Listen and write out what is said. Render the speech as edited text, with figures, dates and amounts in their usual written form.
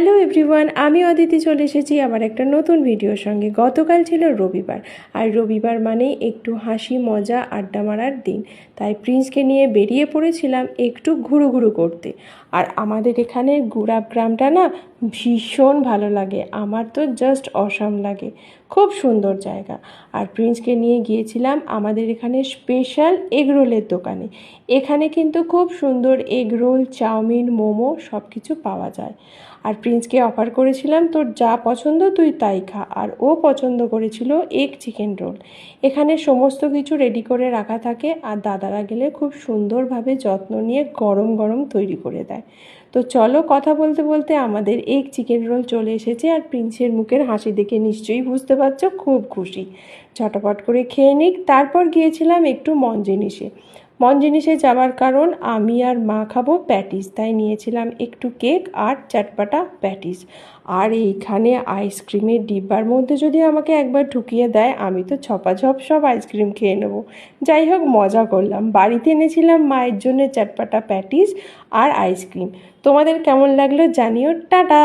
Hello everyone, আমি অদিতি চলে এসেছি আবার একটা নতুন ভিডিওর সঙ্গে। গতকাল ছিল রবিবার, আর রবিবার মানেই একটু হাসি মজা আড্ডা মারার দিন। তাই প্রিন্সকে নিয়ে বেরিয়ে পড়েছিলাম একটু ঘুরু করতে। আর আমাদের এখানে গুড়াব গ্রামটা না ভীষণ ভালো লাগে, আমার তো জাস্ট অসাম লাগে, খুব সুন্দর জায়গা। আর প্রিন্সকে নিয়ে গিয়েছিলাম আমাদের এখানে স্পেশাল এগরোলের দোকানে। এখানে কিন্তু খুব সুন্দর এগরোল, চাউমিন, মোমো সব কিছু পাওয়া যায়। আর প্রিন্সকে অফার করেছিলাম তোর যা পছন্দ তুই তাই খা, আর ও পছন্দ করেছিল এগ চিকেন রোল। এখানে সমস্ত কিছু রেডি করে রাখা থাকে, আর দাদারা গেলে খুব সুন্দরভাবে যত্ন নিয়ে গরম গরম তৈরি করে দেয়। তো চলো, কথা বলতে বলতে আমাদের এগ চিকেন রোল চলে এসেছে, আর প্রিন্সের মুখের হাসি দেখে নিশ্চয়ই বুঝতে পারছো খুব খুশি। ঝটপট করে খেয়ে নিক। তারপর গিয়েছিলাম একটু মন জিনিসে যাওয়ার কারণ আমি আর মা খাবো প্যাটিস, তাই নিয়েছিলাম একটু কেক আর চটপাটা প্যাটিস। আর এইখানে আইসক্রিমের ডিব্বার মধ্যে যদি আমাকে একবার ঢুকিয়ে দেয়, আমি তো ছপাঝপ সব আইসক্রিম খেয়ে নেবো। যাই হোক, মজা করলাম। বাড়িতে এনেছিলাম মায়ের জন্য চটপাটা প্যাটিস আর আইসক্রিম। তোমাদের কেমন লাগলো জানিও। টাটা।